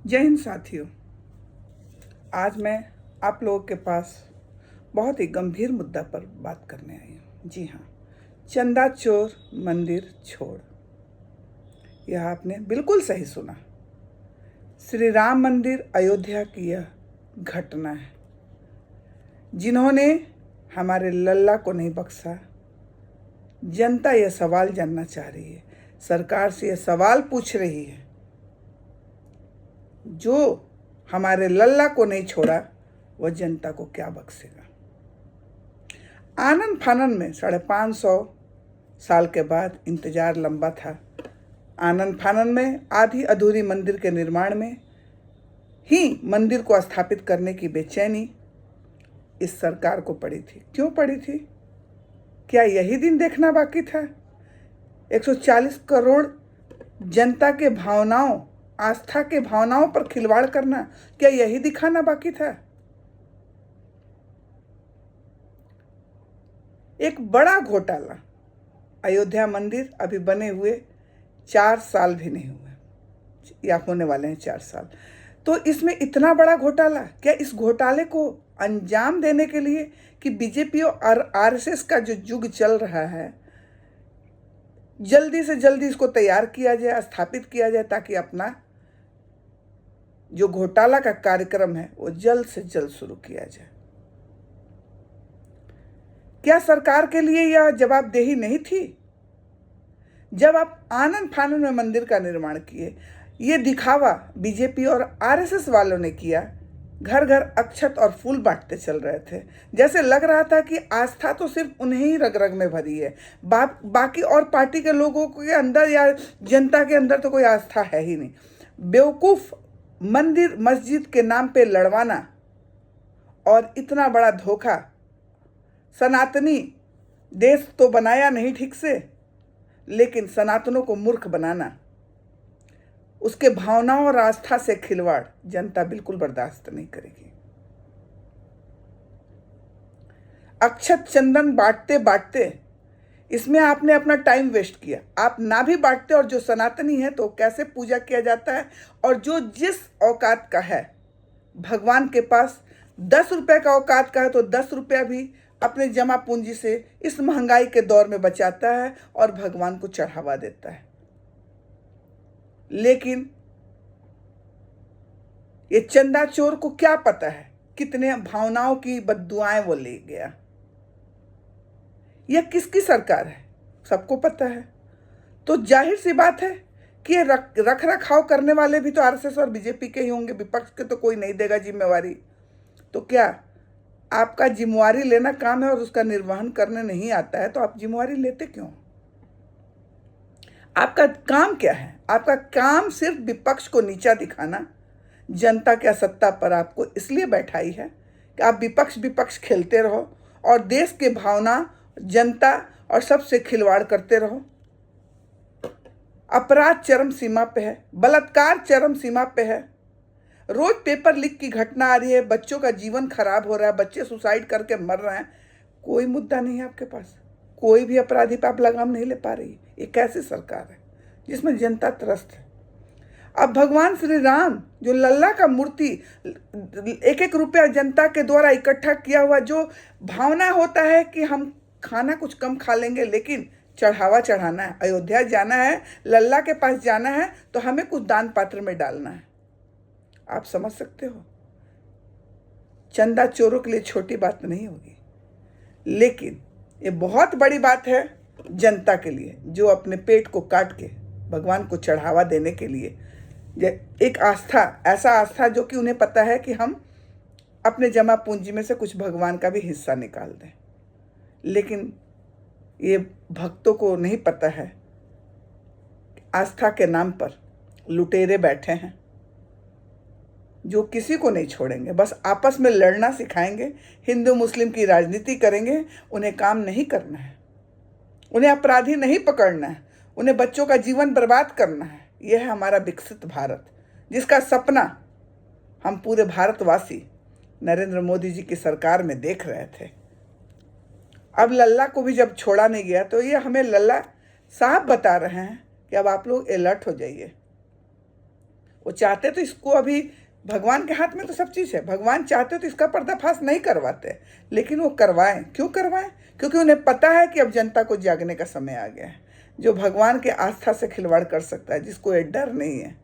जय हिंद साथियों। आज मैं आप लोगों के पास बहुत ही गंभीर मुद्दा पर बात करने आई हूँ। जी हाँ, चंदा चोर मंदिर छोड़। यह आपने बिल्कुल सही सुना। श्री राम मंदिर अयोध्या की यह घटना है जिन्होंने हमारे लल्ला को नहीं बख्शा। जनता यह सवाल जानना चाह रही है, सरकार से यह सवाल पूछ रही है, जो हमारे लल्ला को नहीं छोड़ा वह जनता को क्या बख्शेगा। आनन फानन में 550 साल के बाद इंतजार लंबा था। आनन फानन में आधी अधूरी मंदिर के निर्माण में ही मंदिर को स्थापित करने की बेचैनी इस सरकार को पड़ी थी। क्यों पड़ी थी? क्या यही दिन देखना बाकी था? 140 करोड़ जनता के भावनाओं, आस्था के भावनाओं पर खिलवाड़ करना, क्या यही दिखाना बाकी था? एक बड़ा घोटाला। अयोध्या मंदिर अभी बने हुए 4 साल भी नहीं हुए या होने वाले हैं 4 साल। तो इसमें इतना बड़ा घोटाला, क्या इस घोटाले को अंजाम देने के लिए कि बीजेपी और आरएसएस का जो युग चल रहा है, जल्दी से जल्दी इसको तैयार किया जाए, स्थापित किया जाए, ताकि अपना जो घोटाला का कार्यक्रम है वो जल्द से जल्द शुरू किया जाए। क्या सरकार के लिए यह जवाबदेही नहीं थी? जब आप आनन फानन में मंदिर का निर्माण किए, ये दिखावा बीजेपी और आरएसएस वालों ने किया। घर घर अक्षत और फूल बांटते चल रहे थे, जैसे लग रहा था कि आस्था तो सिर्फ उन्हें ही रग रग में भरी है, बाकी और पार्टी के लोगों के अंदर या जनता के अंदर तो कोई आस्था है ही नहीं। बेवकूफ़ मंदिर मस्जिद के नाम पे लड़वाना और इतना बड़ा धोखा। सनातनी देश तो बनाया नहीं ठीक से, लेकिन सनातनों को मूर्ख बनाना, उसके भावनाओं और आस्था से खिलवाड़ जनता बिल्कुल बर्दाश्त नहीं करेगी। अक्षत चंदन बांटते बांटते इसमें आपने अपना टाइम वेस्ट किया। आप ना भी बांटते और जो सनातनी है तो कैसे पूजा किया जाता है, और जो जिस औकात का है, भगवान के पास 10 रुपए का औकात का है तो 10 रुपया भी अपने जमा पूंजी से इस महंगाई के दौर में बचाता है और भगवान को चढ़ावा देता है। लेकिन ये चंदा चोर को क्या पता है कितने भावनाओं की बद्दुआएं वो ले गया। यह किसकी सरकार है सबको पता है। तो जाहिर सी बात है कि ये रख रखाव करने वाले भी तो आरएसएस और बीजेपी के ही होंगे, विपक्ष के तो कोई नहीं देगा जिम्मेवारी। तो क्या आपका जिम्मेवारी लेना काम है और उसका निर्वहन करने नहीं आता है तो आप जिम्मेवारी लेते क्यों? आपका काम क्या है? आपका काम सिर्फ विपक्ष को नीचा दिखाना। जनता क्या सत्ता पर आपको इसलिए बैठाई है कि आप विपक्ष विपक्ष खेलते रहो और देश के भावना, जनता और सबसे खिलवाड़ करते रहो। अपराध चरम सीमा पे है, बलात्कार चरम सीमा पे है। रोज पेपर लीक की घटना आ रही है, बच्चों का जीवन खराब हो रहा है, बच्चे सुसाइड करके मर रहे हैं। कोई मुद्दा नहीं है आपके पास, कोई भी अपराधी पे आप लगाम नहीं ले पा रही। ये कैसी सरकार है जिसमें जनता त्रस्त है? अब भगवान श्री राम जो लल्ला का मूर्ति, 1-1 रुपया जनता के द्वारा इकट्ठा किया हुआ, जो भावना होता है कि हम खाना कुछ कम खा लेंगे लेकिन चढ़ावा चढ़ाना है, अयोध्या जाना है, लल्ला के पास जाना है, तो हमें कुछ दान पात्र में डालना है। आप समझ सकते हो, चंदा चोरों के लिए छोटी बात नहीं होगी, लेकिन ये बहुत बड़ी बात है जनता के लिए, जो अपने पेट को काट के भगवान को चढ़ावा देने के लिए एक आस्था, ऐसा आस्था जो कि उन्हें पता है कि हम अपने जमा पूंजी में से कुछ भगवान का भी हिस्सा निकाल दें। लेकिन ये भक्तों को नहीं पता है आस्था के नाम पर लुटेरे बैठे हैं जो किसी को नहीं छोड़ेंगे, बस आपस में लड़ना सिखाएंगे, हिंदू मुस्लिम की राजनीति करेंगे। उन्हें काम नहीं करना है, उन्हें अपराधी नहीं पकड़ना है, उन्हें बच्चों का जीवन बर्बाद करना है। यह है हमारा विकसित भारत, जिसका सपना हम पूरे भारतवासी नरेंद्र मोदी जी की सरकार में देख रहे थे। अब लल्ला को भी जब छोड़ा नहीं गया तो ये हमें लल्ला साहब बता रहे हैं कि अब आप लोग अलर्ट हो जाइए। वो चाहते तो इसको अभी, भगवान के हाथ में तो सब चीज़ है, भगवान चाहते तो इसका पर्दाफाश नहीं करवाते, लेकिन वो करवाएं। क्यों करवाएं? क्योंकि उन्हें पता है कि अब जनता को जागने का समय आ गया है। जो भगवान के आस्था से खिलवाड़ कर सकता है, जिसको ये डर नहीं है,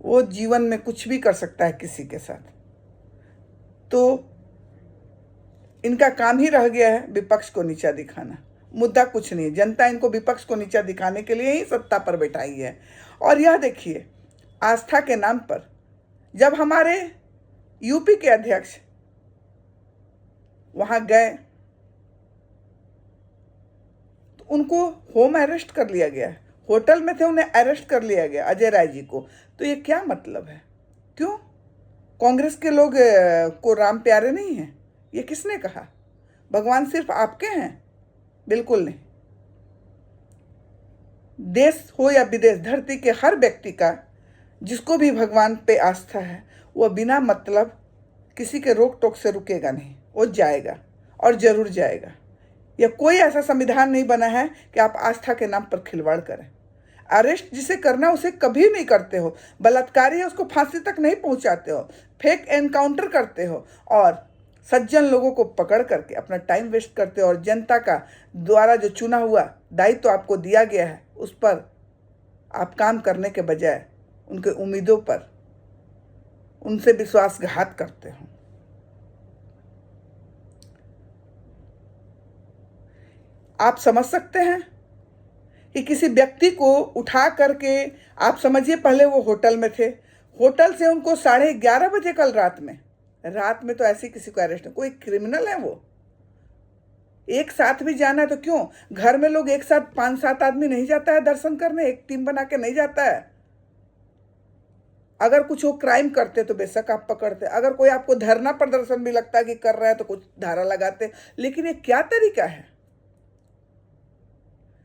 वो जीवन में कुछ भी कर सकता है किसी के साथ। तो इनका काम ही रह गया है विपक्ष को नीचा दिखाना। मुद्दा कुछ नहीं है, जनता इनको विपक्ष को नीचा दिखाने के लिए ही सत्ता पर बैठाई है। और यह देखिए, आस्था के नाम पर जब हमारे यूपी के अध्यक्ष वहां गए तो उनको होम अरेस्ट कर लिया गया, होटल में थे, उन्हें अरेस्ट कर लिया गया, अजय राय जी को। तो ये क्या मतलब है? क्यों? कांग्रेस के लोग को राम प्यारे नहीं हैं? ये किसने कहा? भगवान सिर्फ आपके हैं? बिल्कुल नहीं। देश हो या विदेश, धरती के हर व्यक्ति का, जिसको भी भगवान पे आस्था है, वह बिना मतलब किसी के रोक टोक से रुकेगा नहीं, वो जाएगा और जरूर जाएगा। या कोई ऐसा संविधान नहीं बना है कि आप आस्था के नाम पर खिलवाड़ करें। अरेस्ट जिसे करना उसे कभी नहीं करते हो, बलात्कारी है उसको फांसी तक नहीं पहुंचाते हो, फेक एनकाउंटर करते हो और सज्जन लोगों को पकड़ करके अपना टाइम वेस्ट करते हो। और जनता का द्वारा जो चुना हुआ दायित्व तो आपको दिया गया है, उस पर आप काम करने के बजाय उनके उम्मीदों पर उनसे विश्वासघात करते हो। आप समझ सकते हैं कि किसी व्यक्ति को उठा करके, आप समझिए पहले वो होटल में थे, होटल से उनको 11:30 बजे कल रात में तो ऐसे किसी को अरेस्ट नहीं, कोई क्रिमिनल है वो? एक साथ भी जाना है तो क्यों? घर में लोग एक साथ 5-7 आदमी नहीं जाता है दर्शन करने, एक टीम बना के नहीं जाता है। अगर कुछ वो क्राइम करते तो बेशक आप पकड़ते, अगर कोई आपको धरना प्रदर्शन भी लगता है कि कर रहा है तो कुछ धारा लगाते, लेकिन ये क्या तरीका है?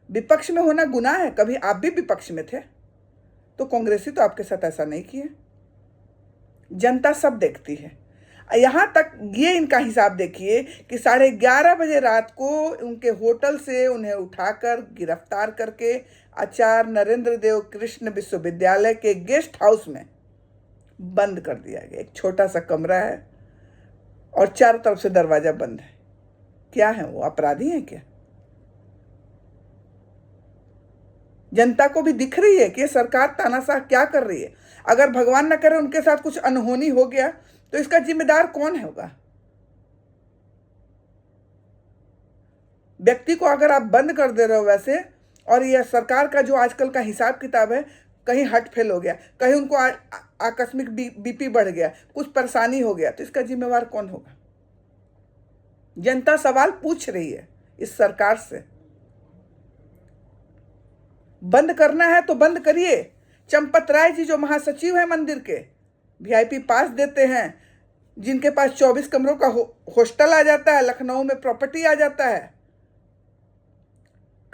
विपक्ष में होना गुनाह है। कभी आप भी विपक्ष में थे तो कांग्रेसी तो आपके साथ ऐसा नहीं किए। जनता सब देखती है। यहां तक ये इनका हिसाब देखिए कि 11:30 बजे रात को उनके होटल से उन्हें उठाकर गिरफ्तार करके आचार्य नरेंद्र देव कृष्ण विश्वविद्यालय के गेस्ट हाउस में बंद कर दिया गया। एक छोटा सा कमरा है और चारों तरफ से दरवाजा बंद है। क्या है वो? अपराधी हैं क्या? जनता को भी दिख रही है कि सरकार तानाशाह क्या कर रही है। अगर भगवान न करे उनके साथ कुछ अनहोनी हो गया तो इसका जिम्मेदार कौन होगा? व्यक्ति को अगर आप बंद कर दे रहे हो वैसे, और यह सरकार का जो आजकल का हिसाब किताब है, कहीं हट फेल हो गया, कहीं उनको आकस्मिक बीपी बढ़ गया, कुछ परेशानी हो गया, तो इसका जिम्मेवार कौन होगा? जनता सवाल पूछ रही है इस सरकार से। बंद करना है तो बंद करिए। चंपत राय जी जो महासचिव है मंदिर के, वीआईपी पास देते हैं, जिनके पास 24 कमरों का हॉस्टल आ जाता है, लखनऊ में प्रॉपर्टी आ जाता है,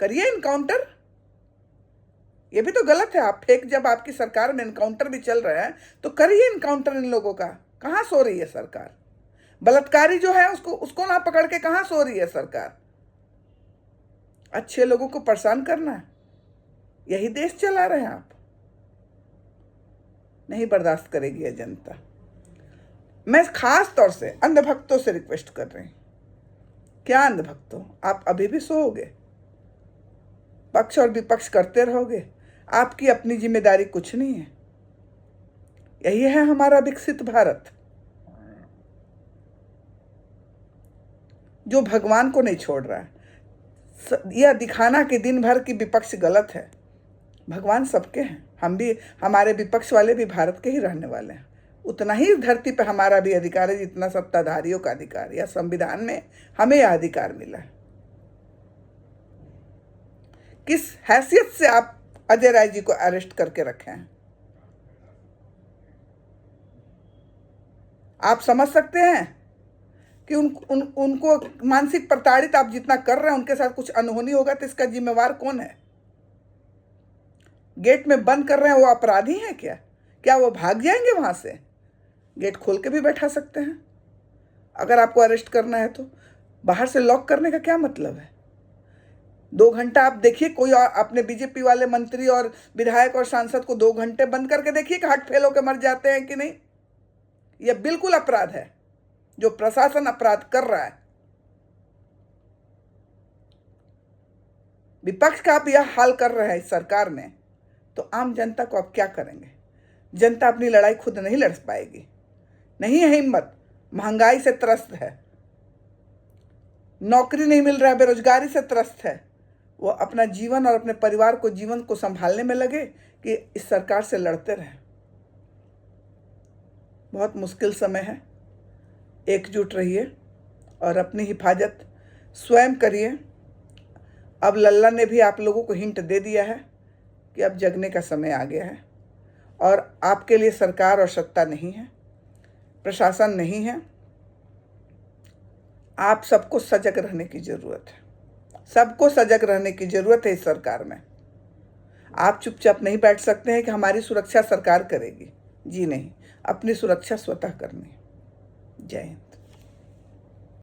करिए इनकाउंटर। ये भी तो गलत है। आप फेक, जब आपकी सरकार में इनकाउंटर भी चल रहा है तो करिए इनकाउंटर इन लोगों का। कहां सो रही है सरकार? बलात्कारी जो है उसको ना पकड़ के कहां सो रही है सरकार? अच्छे लोगों को परेशान करना है, यही देश चला रहे हैं आप। नहीं बर्दाश्त करेगी यह जनता। मैं खास तौर से अंधभक्तों से रिक्वेस्ट कर रही हूं। क्या अंधभक्तों, आप अभी भी सोओगे? पक्ष और विपक्ष करते रहोगे? आपकी अपनी जिम्मेदारी कुछ नहीं है। यही है हमारा विकसित भारत, जो भगवान को नहीं छोड़ रहा है। यह दिखाना कि दिन भर की विपक्ष गलत है। भगवान सबके हैं, हम भी, हमारे विपक्ष वाले भी भारत के ही रहने वाले हैं। उतना ही धरती पर हमारा भी अधिकार है जितना सत्ताधारियों का अधिकार, या संविधान में हमें यह अधिकार मिला है। किस हैसियत से आप अजय राय जी को अरेस्ट करके रखे हैं? आप समझ सकते हैं कि उनको मानसिक प्रताड़ित आप जितना कर रहे हैं, उनके साथ कुछ अनहोनी होगा तो इसका जिम्मेवार कौन है? गेट में बंद कर रहे हैं, वो अपराधी हैं क्या? क्या वो भाग जाएंगे वहां से? गेट खोल के भी बैठा सकते हैं। अगर आपको अरेस्ट करना है तो बाहर से लॉक करने का क्या मतलब है? 2 घंटा आप देखिए, कोई और अपने बीजेपी वाले मंत्री और विधायक और सांसद को 2 घंटे बंद करके देखिए कि हार्ट फेल होकर मर जाते हैं कि नहीं। यह बिल्कुल अपराध है जो प्रशासन अपराध कर रहा है। विपक्ष का आप यह हाल कर रहे हैं इस सरकार में, तो आम जनता को आप क्या करेंगे? जनता अपनी लड़ाई खुद नहीं लड़ पाएगी, नहीं है हिम्मत, महंगाई से त्रस्त है, नौकरी नहीं मिल रहा है, बेरोजगारी से त्रस्त है। वो अपना जीवन और अपने परिवार को, जीवन को संभालने में लगे कि इस सरकार से लड़ते रहे। बहुत मुश्किल समय है, एकजुट रहिए और अपनी हिफाजत स्वयं करिए। अब लल्ला ने भी आप लोगों को हिंट दे दिया है कि अब जगने का समय आ गया है और आपके लिए सरकार और सत्ता नहीं है, प्रशासन नहीं है। आप सबको सजग रहने की ज़रूरत है, सबको सजग रहने की ज़रूरत है इस सरकार में। आप चुपचाप नहीं बैठ सकते हैं कि हमारी सुरक्षा सरकार करेगी। जी नहीं, अपनी सुरक्षा स्वतः करनी। जय हिंद।